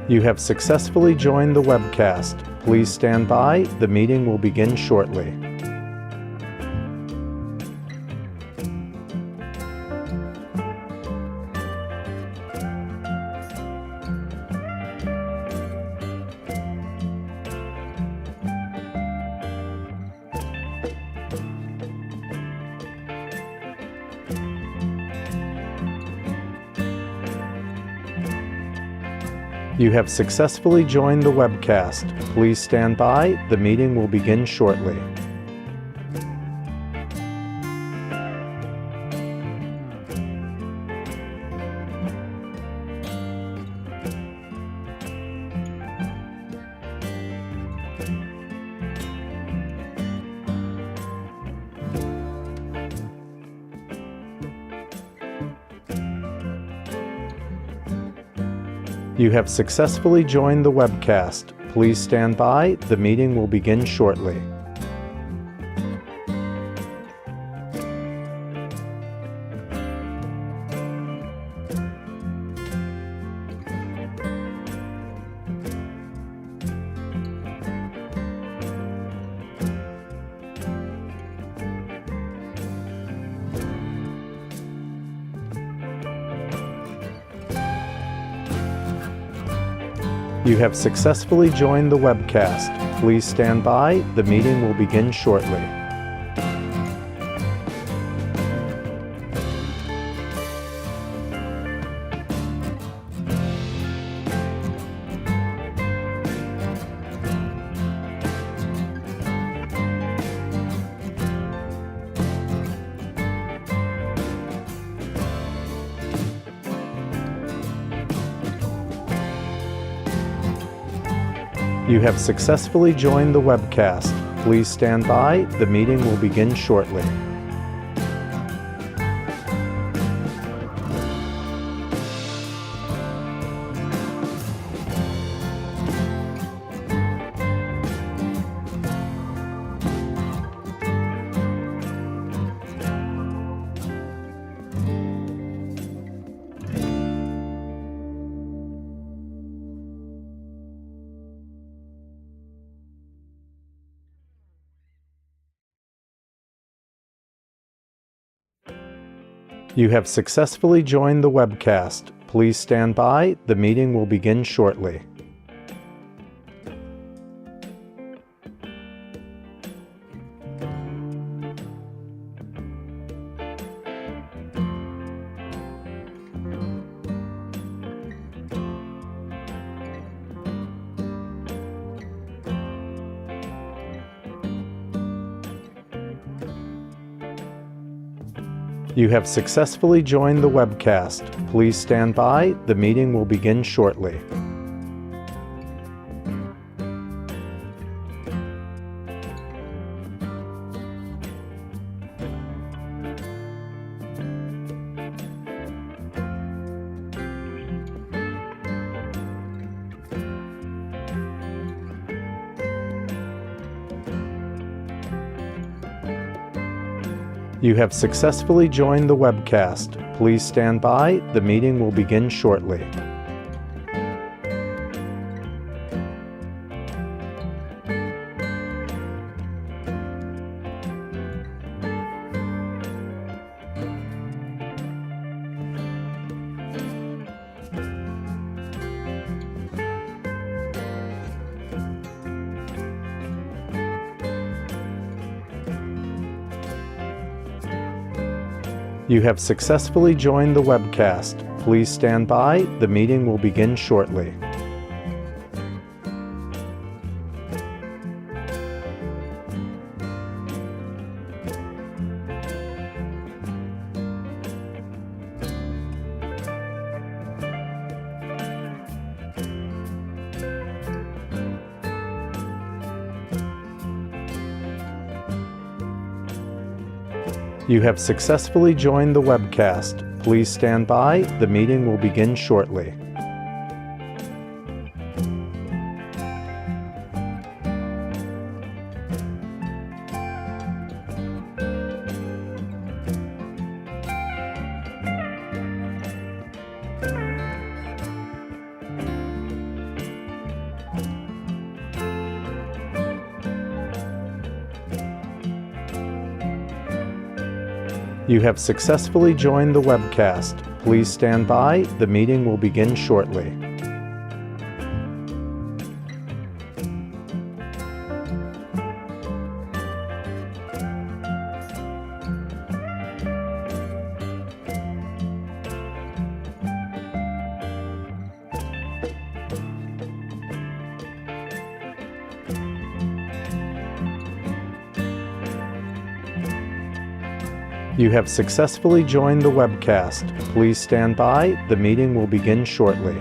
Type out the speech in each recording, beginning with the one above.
You have successfully joined the webcast. Please stand by. The meeting will begin shortly. You have successfully joined the webcast. Please stand by. The meeting will begin shortly. You have successfully joined the webcast. Please stand by. The meeting will begin shortly. You have successfully joined the webcast. Please stand by. The meeting will begin shortly. You have successfully joined the webcast. Please stand by. The meeting will begin shortly. You have successfully joined the webcast. Please stand by. The meeting will begin shortly. You have successfully joined the webcast. Please stand by. The meeting will begin shortly. You have successfully joined the webcast. Please stand by. The meeting will begin shortly. You have successfully joined the webcast. Please stand by. The meeting will begin shortly. You have successfully joined the webcast. Please stand by. The meeting will begin shortly. You have successfully joined the webcast. Please stand by. The meeting will begin shortly. You have successfully joined the webcast. Please stand by. The meeting will begin shortly.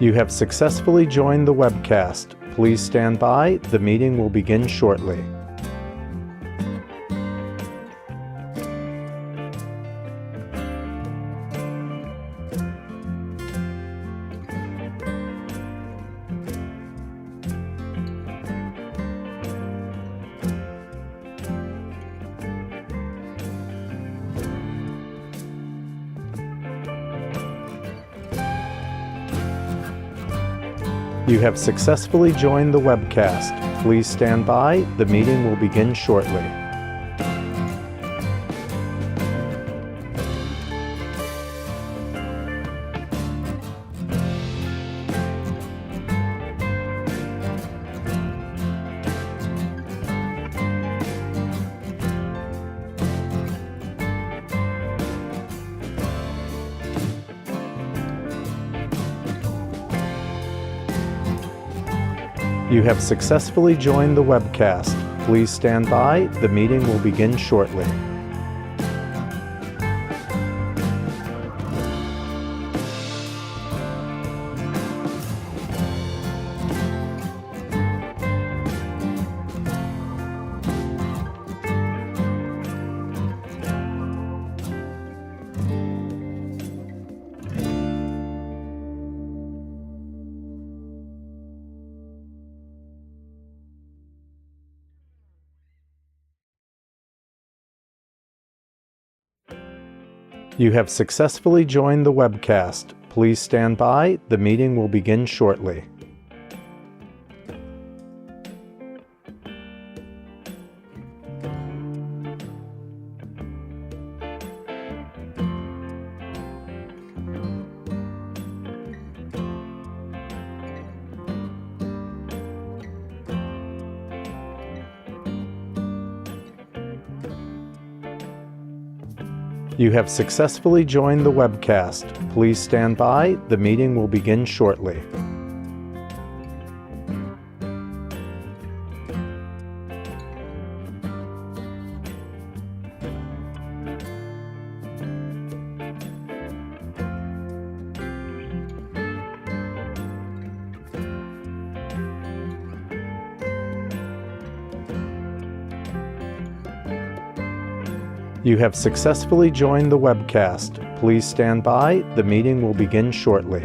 You have successfully joined the webcast. Please stand by. The meeting will begin shortly. You have successfully joined the webcast. Please stand by. The meeting will begin shortly. You have successfully joined the webcast. Please stand by. The meeting will begin shortly. You have successfully joined the webcast. Please stand by. The meeting will begin shortly. You have successfully joined the webcast. Please stand by. The meeting will begin shortly. You have successfully joined the webcast. Please stand by. The meeting will begin shortly.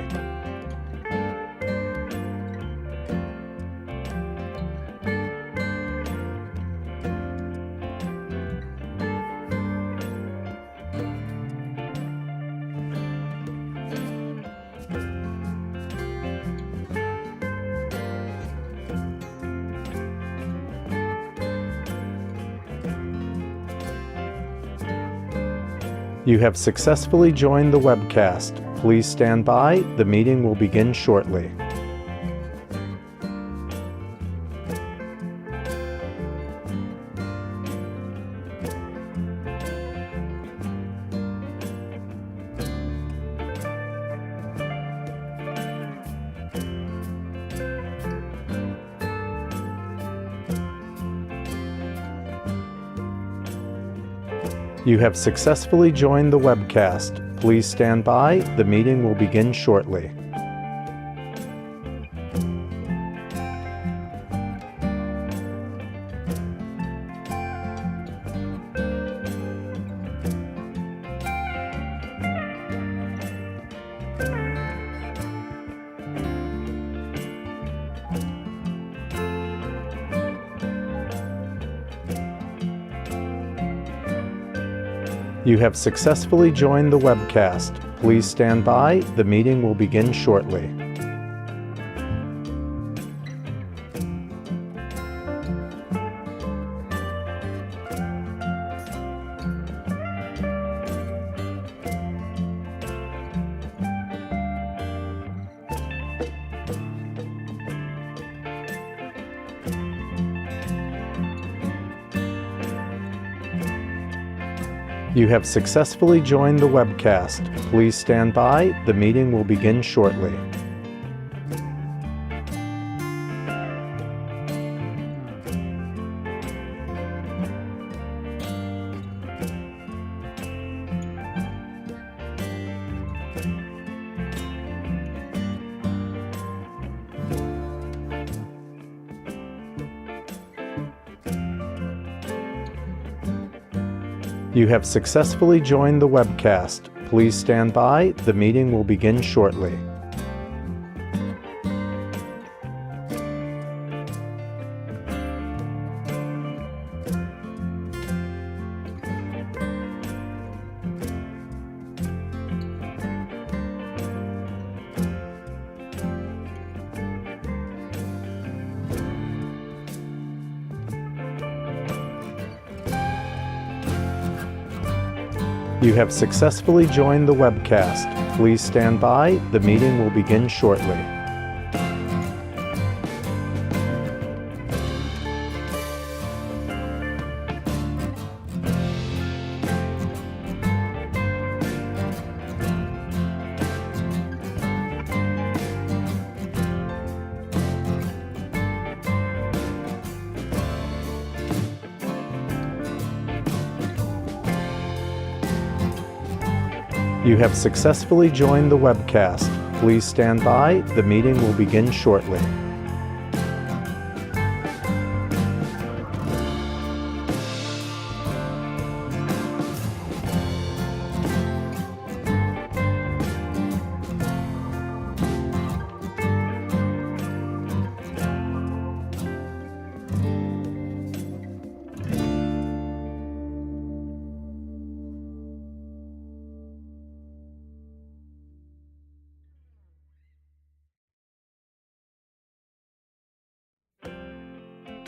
You have successfully joined the webcast. Please stand by. The meeting will begin shortly. You have successfully joined the webcast. Please stand by. The meeting will begin shortly. You have successfully joined the webcast. Please stand by. The meeting will begin shortly. You have successfully joined the webcast. Please stand by. The meeting will begin shortly. You have successfully joined the webcast. Please stand by. The meeting will begin shortly. You have successfully joined the webcast. Please stand by. The meeting will begin shortly. You have successfully joined the webcast. Please stand by. The meeting will begin shortly.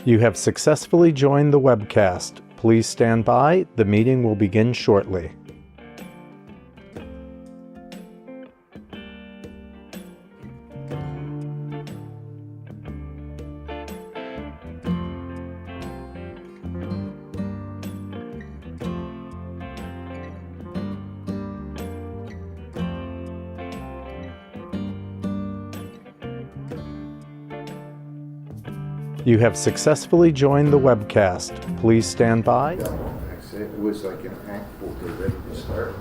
You have successfully joined the webcast. Please stand by. The meeting will begin shortly. You have successfully joined the webcast. Please stand by. It was like an act book, they're ready to start.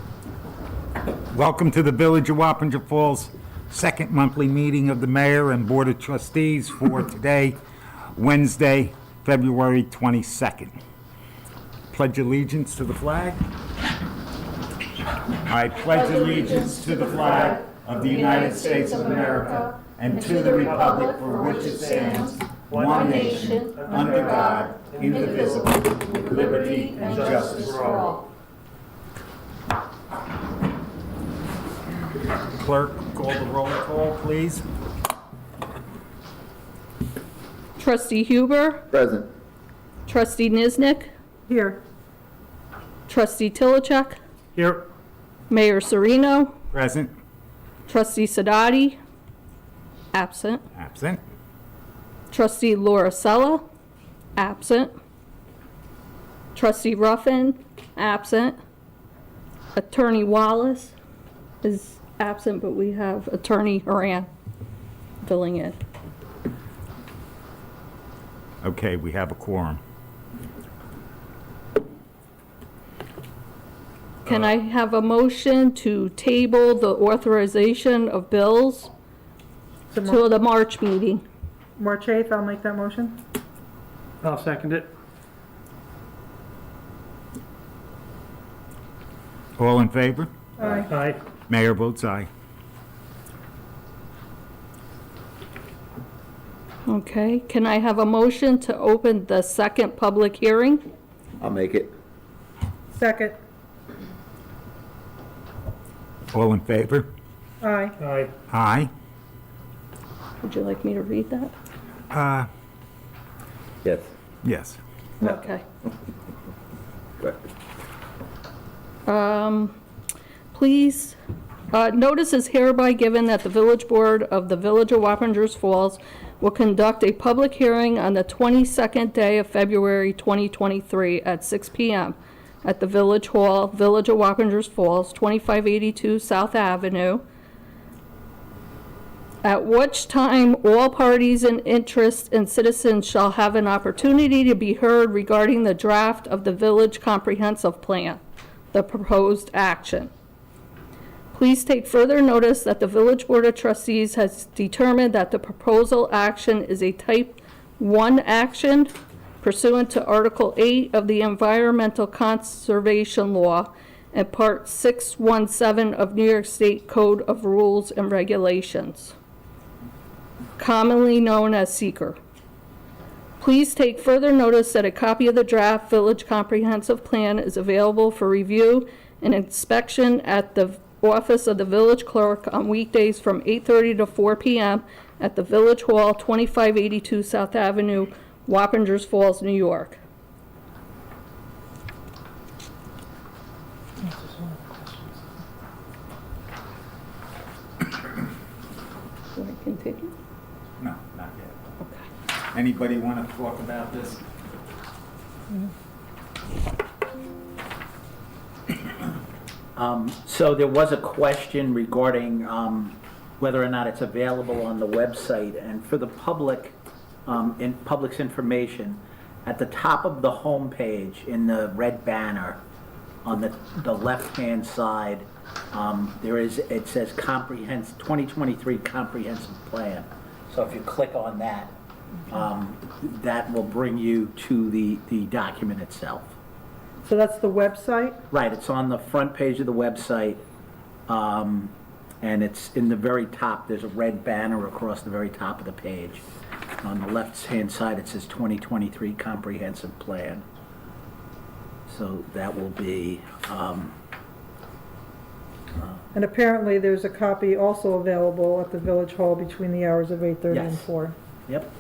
Welcome to the Village of Wappinger Falls second monthly meeting of the Mayor and Board of Trustees for today, Wednesday, February 22nd. Pledge allegiance to the flag. I pledge allegiance to the flag of the United States of America and to the republic for which it stands, one nation, under God, indivisible, with liberty and justice for all. Clerk, call the roll call, please. Trustee Huber, Present. Trustee Niznik, Here. Trustee Tilichuk, Here. Mayor Serino, Present. Trustee Sadati, absent. Absent. Trustee Laura Sella, absent. Trustee Ruffin, absent. Attorney Wallace is absent, but we have Attorney Horan filling in. Okay, we have a quorum. Can I have a motion to table the authorization of bills to the March meeting? March 8th, I'll make that motion. I'll second it. All in favor? Aye. Aye. Mayor votes aye. Okay, can I have a motion to open the second public hearing? I'll make it. Second. All in favor? Aye. Aye. Aye. Would you like me to read that? Yes. Yes. Okay. Good. Please, notice is hereby given that the Village Board of the Village of Wappingers Falls will conduct a public hearing on the 22nd day of February 2023 at 6 p.m. at the Village Hall, Village of Wappingers Falls, 2582 South Avenue, at which time all parties in interest and citizens shall have an opportunity to be heard regarding the draft of the Village Comprehensive Plan, the proposed action. Please take further notice that the Village Board of Trustees has determined that the proposal action is a Type 1 action pursuant to Article 8 of the Environmental Conservation Law and Part 617 of New York State Code of Rules and Regulations, commonly known as seeker. Please take further notice that a copy of the draft Village Comprehensive Plan is available for review and inspection at the office of the village clerk on weekdays from 8:30 to 4 p.m. at the Village Hall, 2582 South Avenue, Wappingers Falls, New York. Do I continue? No, not yet. Okay. Anybody want to talk about this? So there was a question regarding whether or not it's available on the website, and for the public, in public's information, at the top of the home page in the red banner on the left-hand side, it says 2023 Comprehensive Plan. So if you click on that, that will bring you to the document itself. So that's the website? Right, it's on the front page of the website, and it's in the very top. There's a red banner across the very top of the page. On the left-hand side, it says 2023 Comprehensive Plan. So that will be, And apparently there's a copy also available at the Village Hall between the hours of 8:30 and Yes. 4. yep.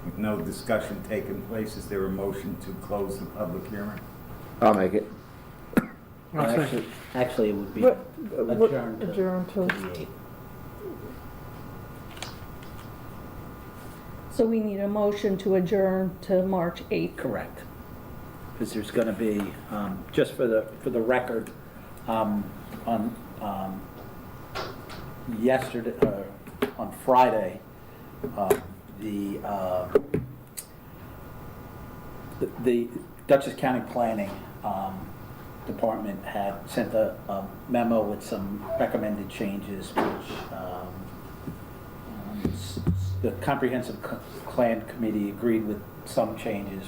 With no discussion taking place, is there a motion to close the public hearing? I'll make it. I'll second. Actually, it would be What- adjourned to Adjourn till, the 8th. So we need a motion to adjourn to March 8th. Correct. Because there's going to be, just for the record, on yesterday, on Friday, the Dutchess County Planning Department had sent a memo with some recommended changes, which the Comprehensive Plan Committee agreed with some changes,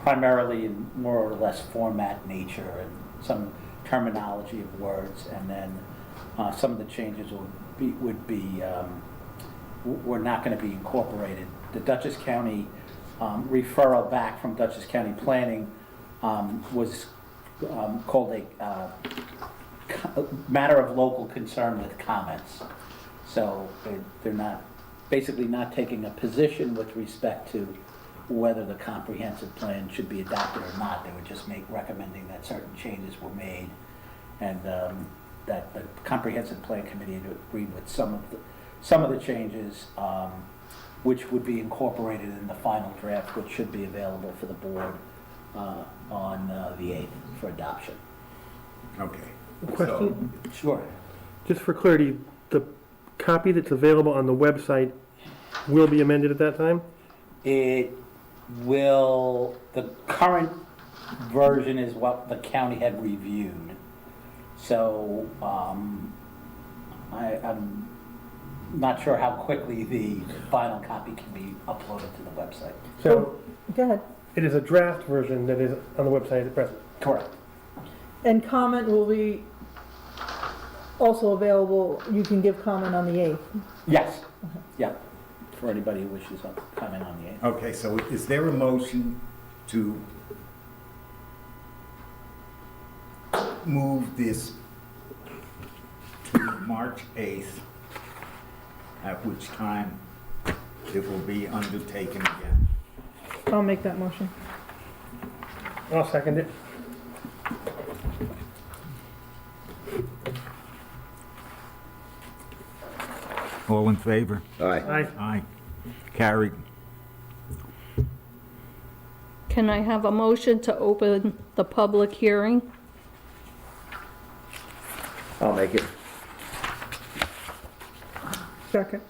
primarily in more or less format nature and some terminology of words, and then some of the changes were not going to be incorporated. The Dutchess County referral back from Dutchess County Planning was called a matter of local concern with comments. So they're basically not taking a position with respect to whether the comprehensive plan should be adopted or not. They were just recommending that certain changes were made, and that the comprehensive plan committee agreed with some of the changes, which would be incorporated in the final draft, which should be available for the board on the 8th for adoption. Okay. Question, Sure. just for clarity, the copy that's available on the website will be amended at that time? The current version is what the county had reviewed. So, I'm not sure how quickly the final copy can be uploaded to the website. So go ahead. it is a draft version that is on the website at present. Correct. And comment will be also available, you can give comment on the 8th. Yes, yeah, for anybody who wishes to comment on the 8th. Okay, so is there a motion to move this to March 8th, at which time it will be undertaken again? I'll make that motion. I'll second it. All in favor? Aye. Aye. Aye. Carried. Can I have a motion to open the public hearing? I'll make it. Second.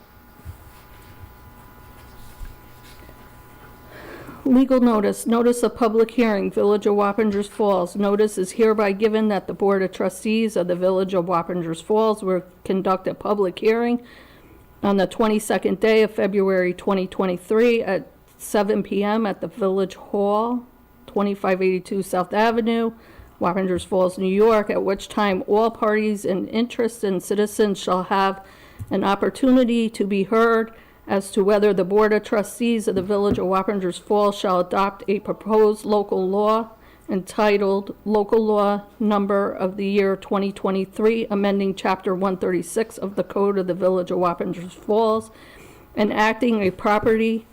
Legal notice, notice of public hearing, Village of Wappingers Falls. Notice is hereby given that the Board of Trustees of the Village of Wappingers Falls will conduct a public hearing on the 22nd day of February 2023 at 7 p.m. at the Village Hall, 2582 South Avenue, Wappingers Falls, New York, at which time all parties in interest and citizens shall have an opportunity to be heard as to whether the Board of Trustees of the Village of Wappingers Falls shall adopt a proposed local law entitled Local Law Number of the Year 2023, amending Chapter 136 of the Code of the Village of Wappingers Falls, and acting a property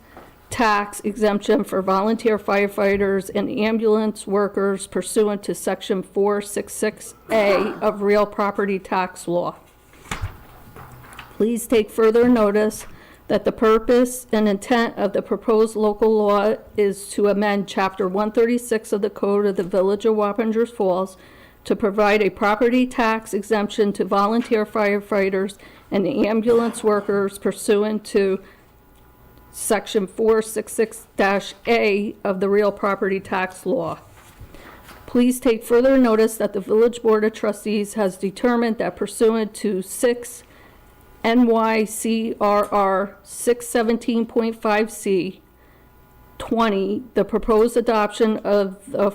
tax exemption for volunteer firefighters and ambulance workers pursuant to Section 466A of Real Property Tax Law. Please take further notice that the purpose and intent of the proposed local law is to amend Chapter 136 of the Code of the Village of Wappingers Falls to provide a property tax exemption to volunteer firefighters and ambulance workers pursuant to Section 466-A of the Real Property Tax Law. Please take further notice that the Village Board of Trustees has determined that pursuant to 6 NYCRR 617.5C 20, the proposed adoption of the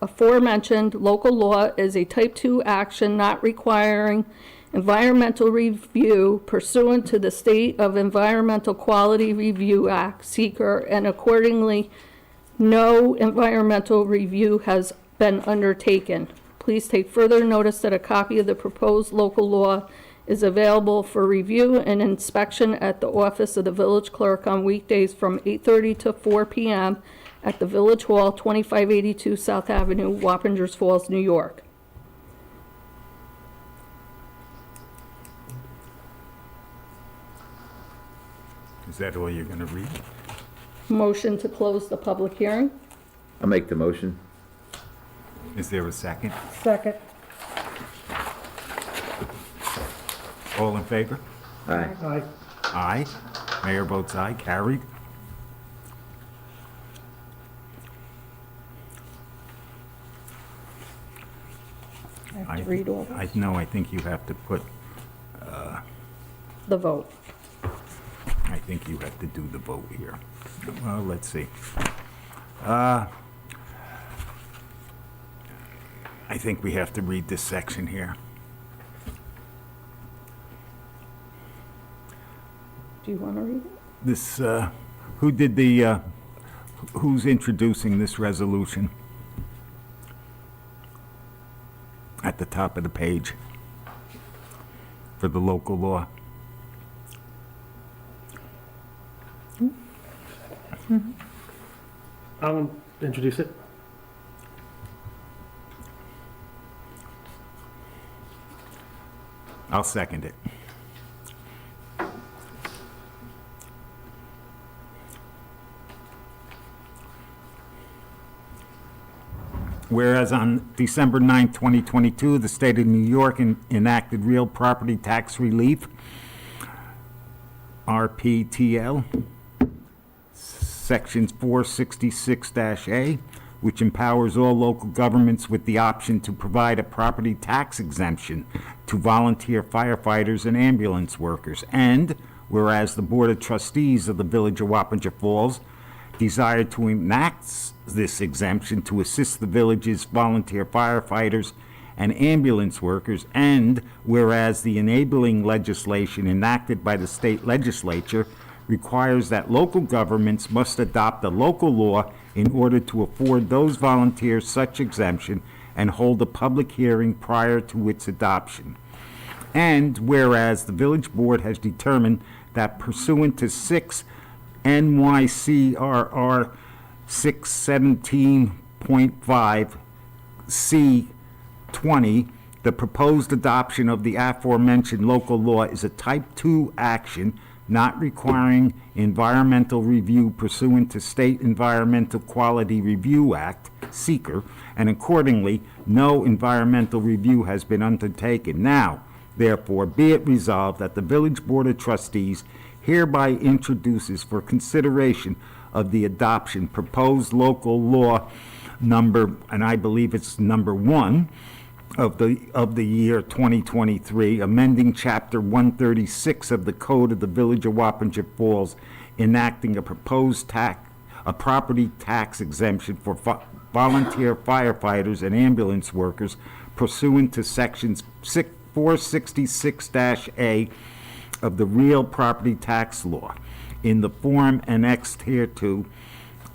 aforementioned local law is a Type 2 action not requiring environmental review pursuant to the State of Environmental Quality Review Act, SEQR, and accordingly, no environmental review has been undertaken. Please take further notice that a copy of the proposed local law is available for review and inspection at the office of the village clerk on weekdays from 8:30 to 4 p.m. at the Village Hall, 2582 South Avenue, Wappingers Falls, New York. Is that all you're going to read? Motion to close the public hearing? I'll make the motion. Is there a second? Second. All in favor? Aye. Aye. Aye. Mayor votes aye. Carried. I have to read all No, I think you have to put, the vote. I think you have to do the vote here. Well, let's see. I think we have to read this section here. Do you want to read it? This, who's introducing this resolution? At the top of the page for the local law. I'll introduce it. I'll second it. Whereas on December 9, 2022, the state of New York enacted real property tax relief, RPTL, Sections 466-A, which empowers all local governments with the option to provide a property tax exemption to volunteer firefighters and ambulance workers. And whereas the Board of Trustees of the Village of Wappinger Falls desired to enact this exemption to assist the village's volunteer firefighters and ambulance workers, and whereas the enabling legislation enacted by the state legislature requires that local governments must adopt a local law in order to afford those volunteers such exemption and hold a public hearing prior to its adoption. And whereas the village board has determined that pursuant to 6 NYCRR 617.5 C20, the proposed adoption of the aforementioned local law is a type 2 action not requiring environmental review pursuant to State Environmental Quality Review Act, SEQR, and accordingly, no environmental review has been undertaken. Now, therefore, be it resolved that the Village Board of Trustees hereby introduces for consideration of the adoption proposed local law number, and I believe it's number 1, of the year 2023, amending Chapter 136 of the Code of the Village of Wappinger Falls, enacting a proposed property tax exemption for volunteer firefighters and ambulance workers pursuant to Sections 466-A of the Real Property Tax Law, in the form annexed hereto.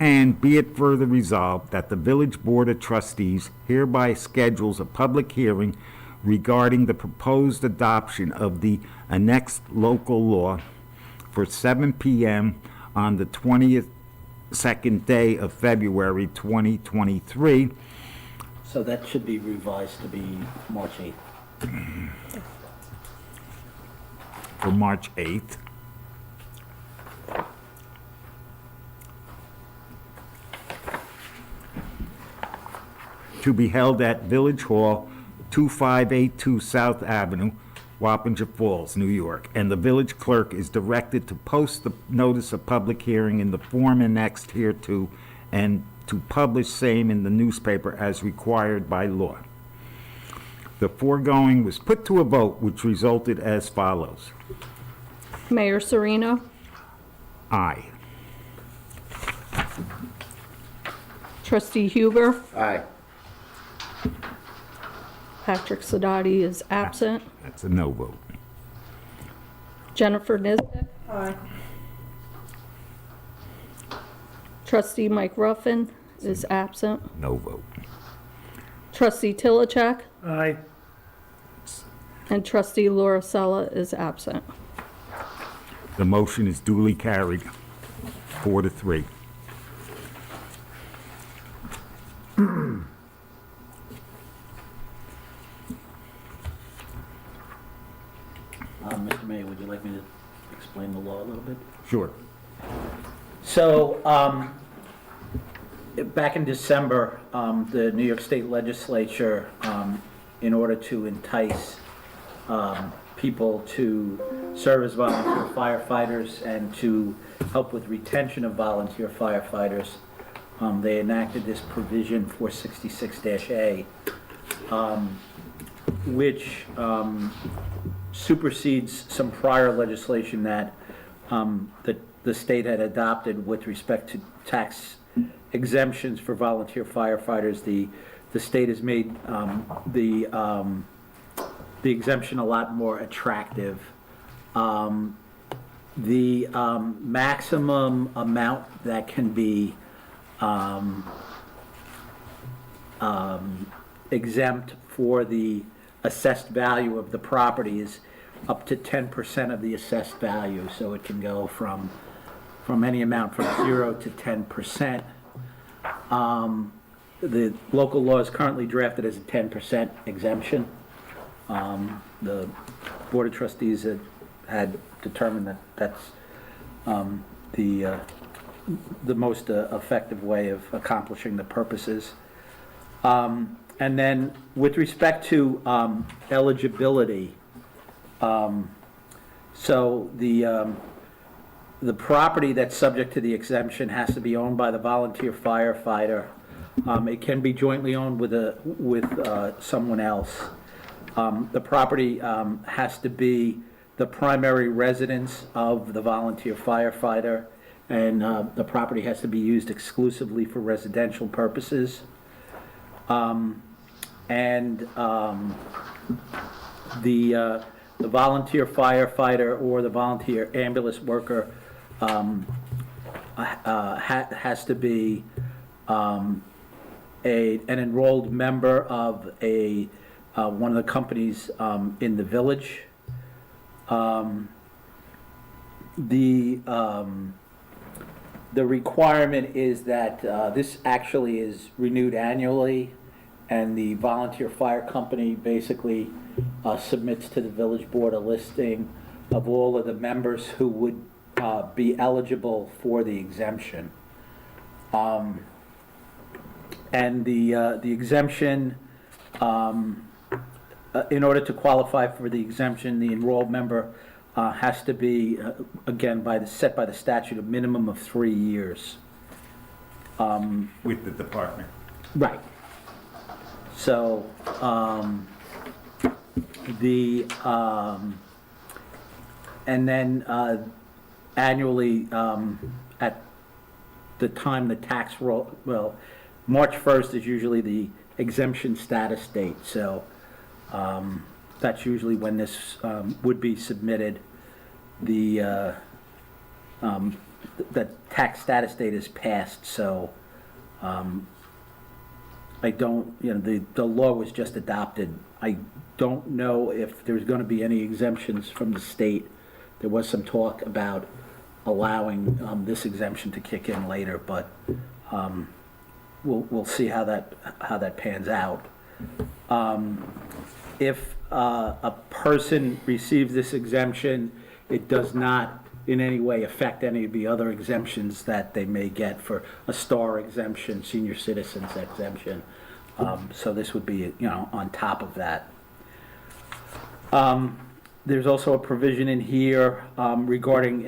And be it further resolved that the Village Board of Trustees hereby schedules a public hearing regarding the proposed adoption of the annexed local law for 7 p.m. on the 22nd day of February 2023. So that should be revised to be March 8th. For March 8th. To be held at Village Hall, 2582 South Avenue, Wappinger Falls, New York. And the village clerk is directed to post the notice of public hearing in the form annexed hereto and to publish same in the newspaper as required by law. The foregoing was put to a vote, which resulted as follows. Mayor Sereno, Aye. Trustee Huber, Aye. Patrick Sidoti is absent. That's a no vote. Jennifer Nisbet, Aye. Trustee Mike Ruffin is absent. No vote. Trustee Tilichak Aye. and Trustee Laura Sella is absent. The motion is duly carried, 4-3. Mr. Mayor, would you like me to explain the law a little bit? Sure. So, back in December, the New York State Legislature, in order to entice people to serve as volunteer firefighters and to help with retention of volunteer firefighters, they enacted this provision 466-A, which supersedes some prior legislation that the state had adopted with respect to tax exemptions for volunteer firefighters. The state has made the exemption a lot more attractive. The maximum amount that can be exempt for the assessed value of the property is up to 10% of the assessed value. So it can go from any amount from 0 to 10%. The local law is currently drafted as a 10% exemption. The Board of Trustees had determined that that's the most effective way of accomplishing the purposes. And then with respect to eligibility, so the property that's subject to the exemption has to be owned by the volunteer firefighter. It can be jointly owned with someone else. The property has to be the primary residence of the volunteer firefighter, and the property has to be used exclusively for residential purposes. and the volunteer firefighter or the volunteer ambulance worker has to be an enrolled member of one of the companies in the village. The requirement is that this actually is renewed annually, and the volunteer fire company basically submits to the village board a listing of all of the members who would be eligible for the exemption. And the exemption, in order to qualify for the exemption, the enrolled member has to be, again, set by the statute, a minimum of 3 years. With the department. Right. So, and then annually, at the time the tax roll, well, March 1st is usually the exemption status date, so that's usually when this would be submitted. The tax status date is passed, so I don't, the law was just adopted. I don't know if there's going to be any exemptions from the state. There was some talk about allowing this exemption to kick in later, but we'll see how that pans out. If a person receives this exemption, it does not in any way affect any of the other exemptions that they may get for a star exemption, senior citizens exemption. So this would be, on top of that. There's also a provision in here regarding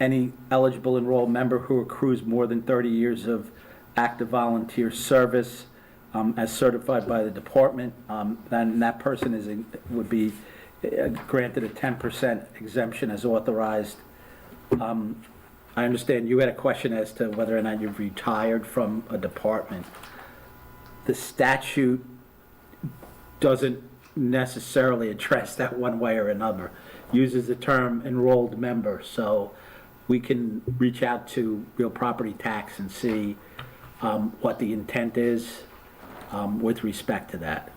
any eligible enrolled member who accrues more than 30 years of active volunteer service as certified by the department. Then that person would be granted a 10% exemption as authorized. I understand you had a question as to whether or not you've retired from a department. The statute doesn't necessarily address that one way or another. Uses the term enrolled member, so we can reach out to real property tax and see what the intent is with respect to that.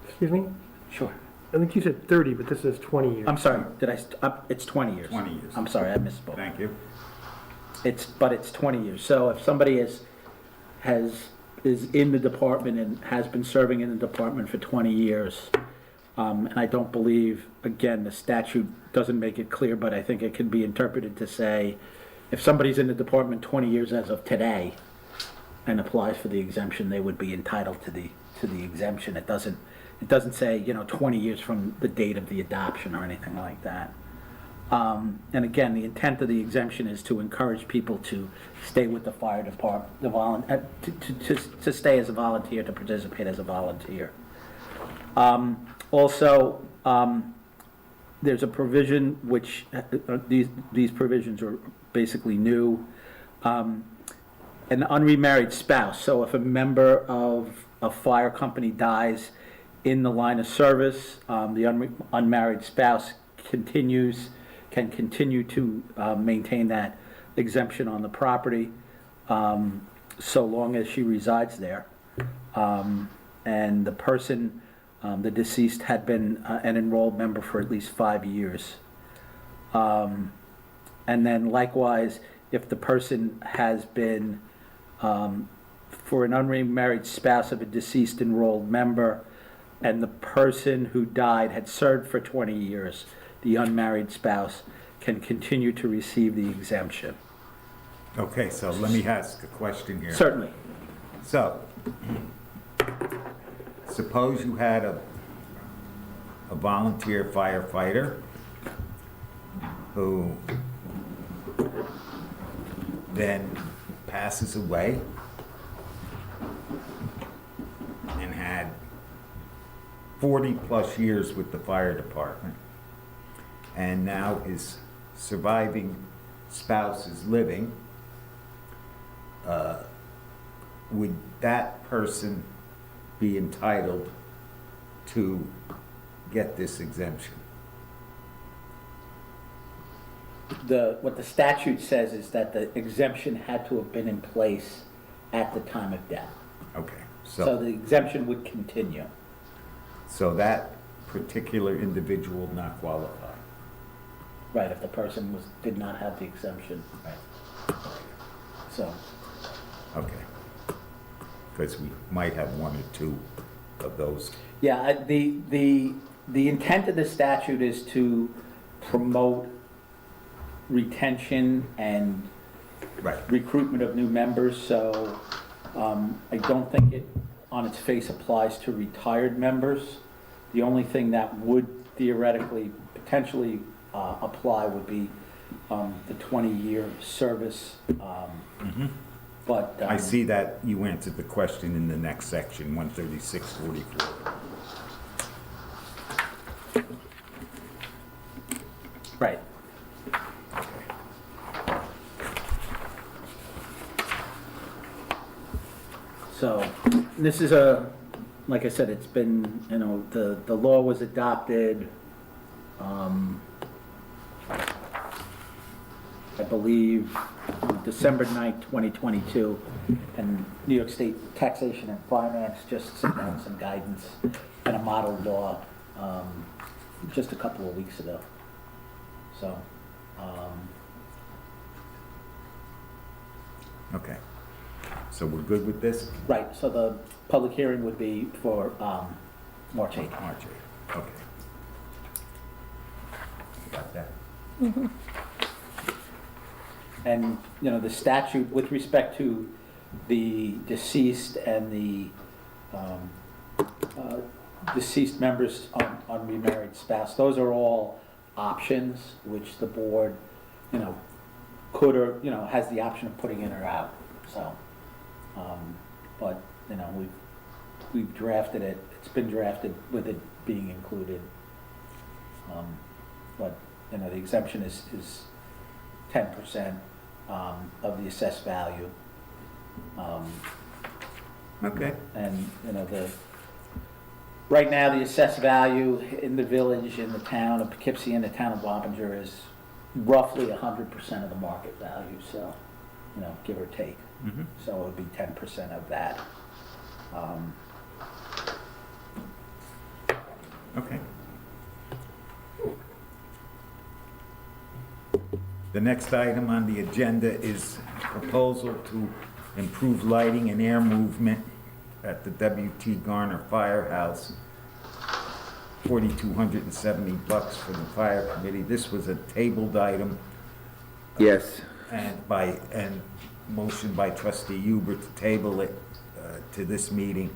Excuse me? Sure. I think you said 30, but this says 20 years. I'm sorry, it's 20 years. 20 years. I'm sorry, I misspoke. Thank you. But it's 20 years. So if somebody is in the department and has been serving in the department for 20 years, and I don't believe, again, the statute doesn't make it clear, but I think it can be interpreted to say, if somebody's in the department 20 years as of today and applies for the exemption, they would be entitled to the exemption. It doesn't say, 20 years from the date of the adoption or anything like that. And again, the intent of the exemption is to encourage people to stay with the fire department, to stay as a volunteer, to participate as a volunteer. Also, there's a provision which, these provisions are basically new. An unremarried spouse. So if a member of a fire company dies in the line of service, the unmarried spouse can continue to maintain that exemption on the property so long as she resides there. And the person, the deceased, had been an enrolled member for at least 5 years. And then likewise, if the person has been, for an unmarried spouse of a deceased enrolled member, and the person who died had served for 20 years, the unmarried spouse can continue to receive the exemption. Okay, so let me ask a question here. Certainly. So, suppose you had a volunteer firefighter who then passes away and had 40-plus years with the fire department, and now his surviving spouse is living. Would that person be entitled to get this exemption? What the statute says is that the exemption had to have been in place at the time of death. Okay, So the exemption would continue. so that particular individual would not qualify. Right, if the person did not have the exemption. Right. So, Okay. Because we might have one or two of those. yeah, the intent of the statute is to promote retention and Right. recruitment of new members, so I don't think it, on its face, applies to retired members. The only thing that would theoretically, potentially apply would be the 20-year service. But I see that you answered the question in the next section, 13644. Right. So, this is like I said, it's been, the law was adopted, I believe, December 9th, 2022, and New York State Taxation and Finance just sent out some guidance and a model law, just a couple of weeks ago. So, Okay. So we're good with this? right, so the public hearing would be for March 8th. March 8th, okay. Got that? And, the statute with respect to the deceased and the deceased members on remarried spouse, those are all options which the board, could or, has the option of putting in or out, so. But, we've drafted it, it's been drafted with it being included. But, the exemption is 10% of the assessed value. Okay. And, right now, the assessed value in the village, in the town of Poughkeepsie, and the town of Wappinger is roughly 100% of the market value, so, give or take. Mhm. So it would be 10% of that. Okay. The next item on the agenda is proposal to improve lighting and air movement at the W.T. Garner Firehouse. $4,270 for the fire committee. This was a tabled item Yes, and motion by trustee Huber to table it to this meeting.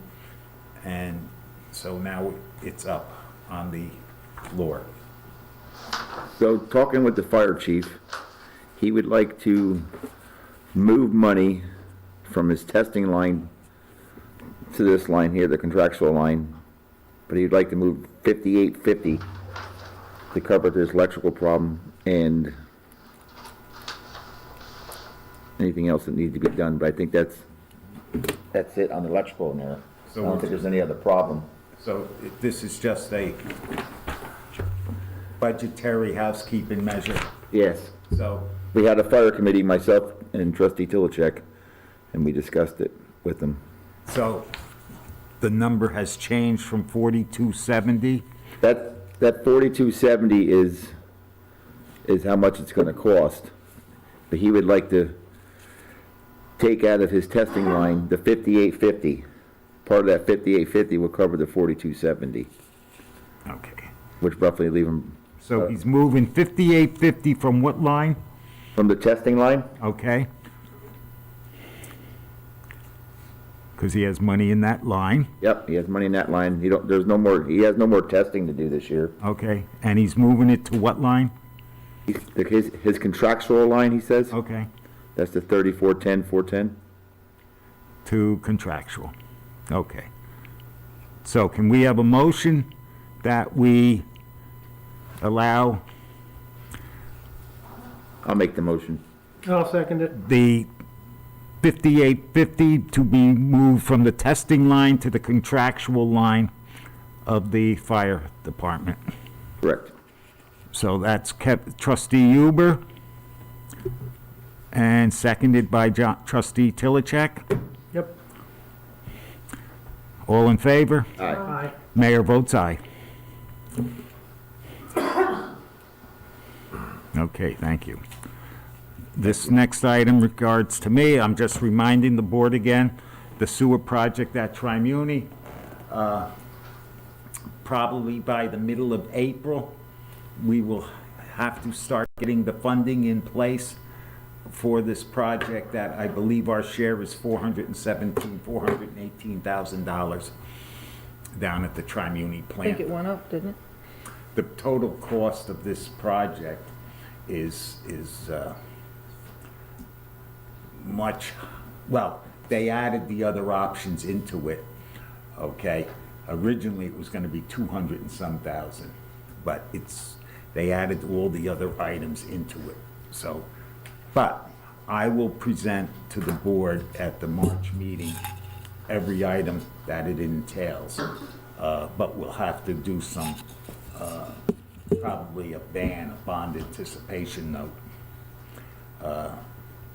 And so now it's up on the floor. so talking with the fire chief, he would like to move money from his testing line to this line here, the contractual line, but he'd like to move 5850 to cover this electrical problem and anything else that needs to be done, but I think that's it on the electrical in there. I So don't think there's any other problem. So this is just a budgetary housekeeping measure. Yes, So, we had a fire committee, myself and trustee Tilichek, and we discussed it with them. so the number has changed from 4,270. That 4270 is how much it's gonna cost. But he would like to take out of his testing line the 5850. Part of that 5850 will cover the 4270, Okay. which roughly leave him So he's moving 5850 from what line? from the testing line. Okay. Because he has money in that line. Yep, he has money in that line. He has no more testing to do this year. Okay. And he's moving it to what line? His contractual line, he says, Okay. that's the 410. To contractual. Okay. So can we have a motion that we allow I'll make the motion. I'll second it. the 5850 to be moved from the testing line to the contractual line of the fire department. Correct. So that's kept trustee Huber and seconded by trustee Tilichek. Yep. All in favor? Aye. Aye. Mayor votes aye. Okay, thank you. This next item regards to me, I'm just reminding the board again, the sewer project at Trimuni, probably by the middle of April, we will have to start getting the funding in place for this project that I believe our share is $418,000 down at the Trimuni I plant. think it went up, didn't it? The total cost of this project is much, well, they added the other options into it, okay? Originally, it was gonna be 200 and some thousand, but they added all the other items into it, so. But I will present to the board at the March meeting every item that it entails. But we'll have to do some, probably a bond anticipation note.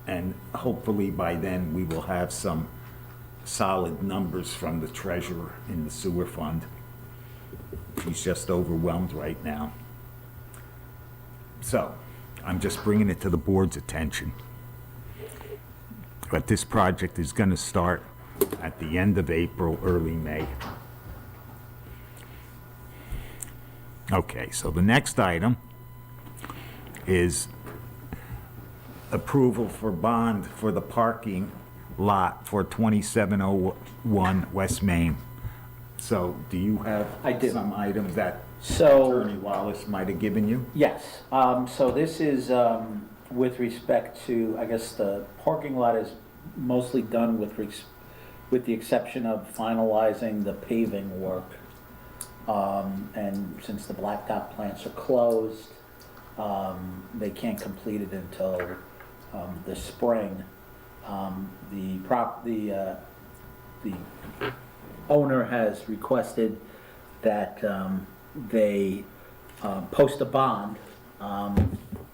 And hopefully by then, we will have some solid numbers from the treasurer in the sewer fund. He's just overwhelmed right now. So, I'm just bringing it to the board's attention. But this project is gonna start at the end of April, early May. Okay, so the next item is approval for bond for the parking lot for 2701 West Main. So, do you have I do. some items that So- Attorney Wallace might have given you? Yes, so this is with respect to, I guess the parking lot is mostly done with the exception of finalizing the paving work. And since the blacktop plants are closed, they can't complete it until the spring. The owner has requested that they post a bond,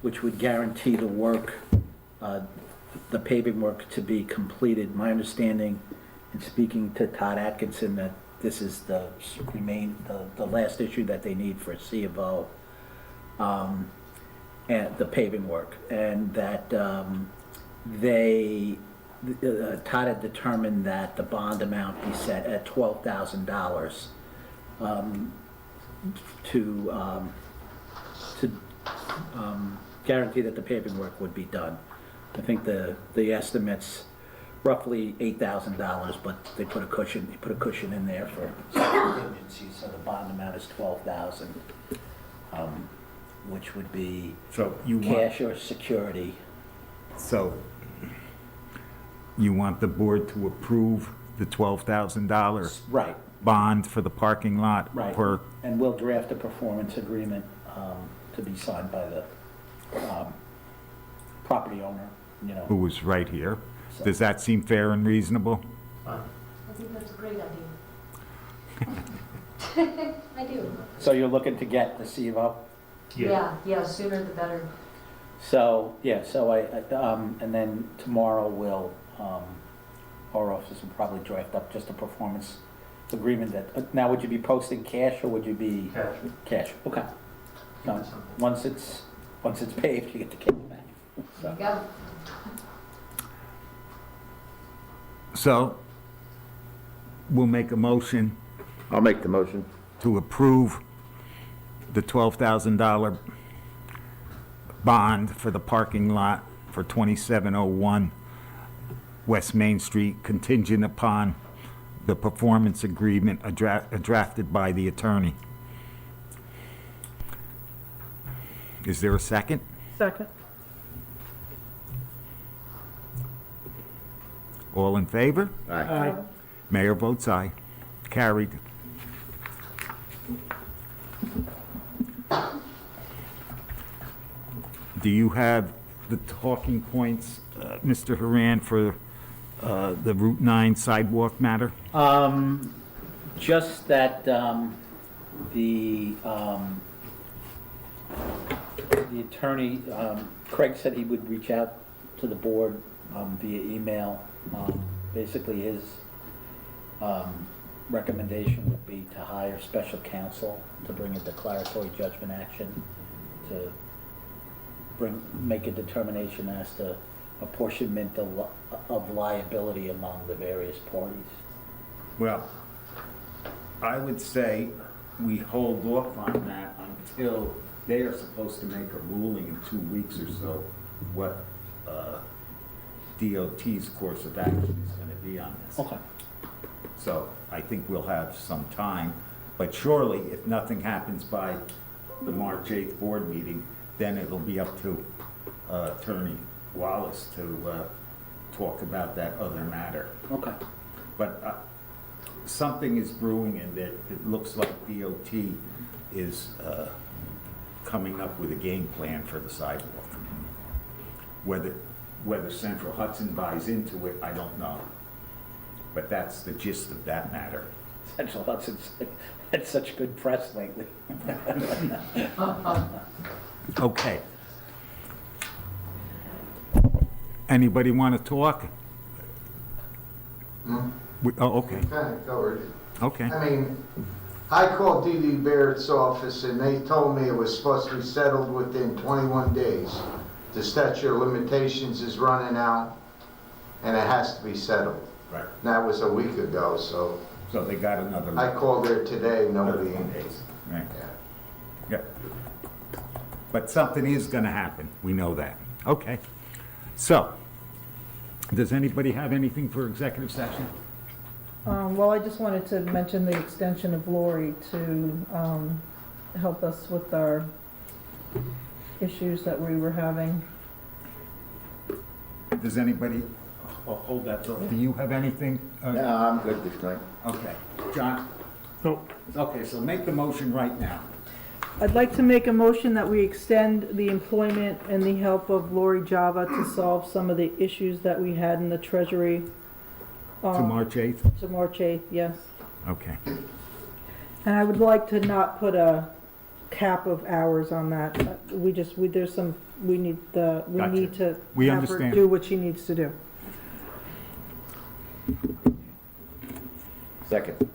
which would guarantee the work, the paving work to be completed. My understanding, in speaking to Todd Atkinson, that this is the last issue that they need for C of O, and the paving work, and that Todd had determined that the bond amount be set at $12,000 to guarantee that the paving work would be done. I think the estimate's roughly $8,000, but they put a cushion in there for contingency, so the bond amount is $12,000, which would be So you want, cash or security. so you want the board to approve the $12,000 Right, bond for the parking lot? right. For, And we'll draft a performance agreement to be signed by the property owner, you know. who was right here. Does that seem fair and reasonable? I think that's a great idea. I do. So you're looking to get the C of O? Yeah, sooner the better. So, yeah, so and then tomorrow our office will probably draft up just a performance agreement that, now would you be posting cash or would you be? Cash. Cash, okay. No, once it's paved, you get the cash back. There you go. So, we'll make a motion I'll make the motion. to approve the $12,000 bond for the parking lot for 2701 West Main Street, contingent upon the performance agreement drafted by the attorney. Is there a second? Second. All in favor? Aye. Mayor votes aye. Carried. Do you have the talking points, Mr. Haran, for the Route 9 sidewalk matter? Just that, the attorney, Craig said he would reach out to the board, via email. Basically, his, recommendation would be to hire special counsel to bring a declaratory judgment action, to make a determination as to apportionment of liability among the various parties. Well, I would say we hold off on that until they are supposed to make a ruling in 2 weeks or so, what DOT's course of action is gonna be on this. Okay. So I think we'll have some time, but surely if nothing happens by the March 8th board meeting, then it'll be up to Attorney Wallace to talk about that other matter. Okay. But something is brewing in that it looks like DOT is coming up with a game plan for the sidewalk. Whether Central Hudson buys into it, I don't know. But that's the gist of that matter. Central Hudson's had such good press lately. Okay. Anybody want to talk? Oh, okay, Kind of covered it. okay. I mean, I called D.D. Barrett's office and they told me it was supposed to be settled within 21 days. The statute of limitations is running out and it has to be settled. Right. And that was a week ago, so So they got another. I called there today, nobody. 31 days. Right. Yeah. Yeah. But something is gonna happen, we know that. Okay. So, does anybody have anything for executive session? Well, I just wanted to mention the extension of Lori to help us with our issues that we were having. Does anybody, hold that thought, do you have anything? No, I'm good this night. Okay, John? No. Okay, so make the motion right now. I'd like to make a motion that we extend the employment and the help of Lori Java to solve some of the issues that we had in the Treasury. To March 8th? To March 8th, yes. Okay. And I would like to not put a cap of hours on that. We need Gotcha. to We have her understand. do what she needs to do. Second.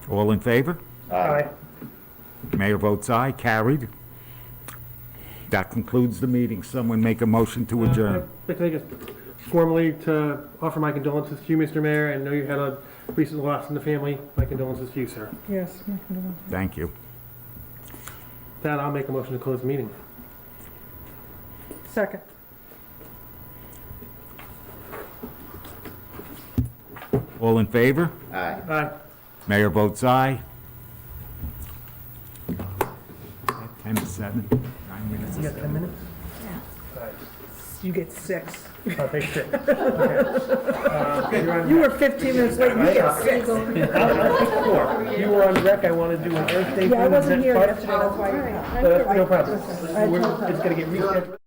All in favor? Aye. Mayor votes aye, carried. That concludes the meeting. Someone make a motion to adjourn. I'd like to formally to offer my condolences to you, Mr. Mayor. I know you had a recent loss in the family. My condolences to you, sir. Yes. Thank you. With that, I'll make a motion to close the meeting. Second. All in favor? Aye. Aye. Mayor votes aye. 10 to 7, 9 minutes. You got 10 minutes? You get 6. I'll take 6. Okay. You were 15 minutes late, you get 6. You were on rec, I want to do an Earth Day. Yeah, I thing, wasn't is here that yesterday, that's why. fun? No problem. I told her. It's gonna get rescheduled.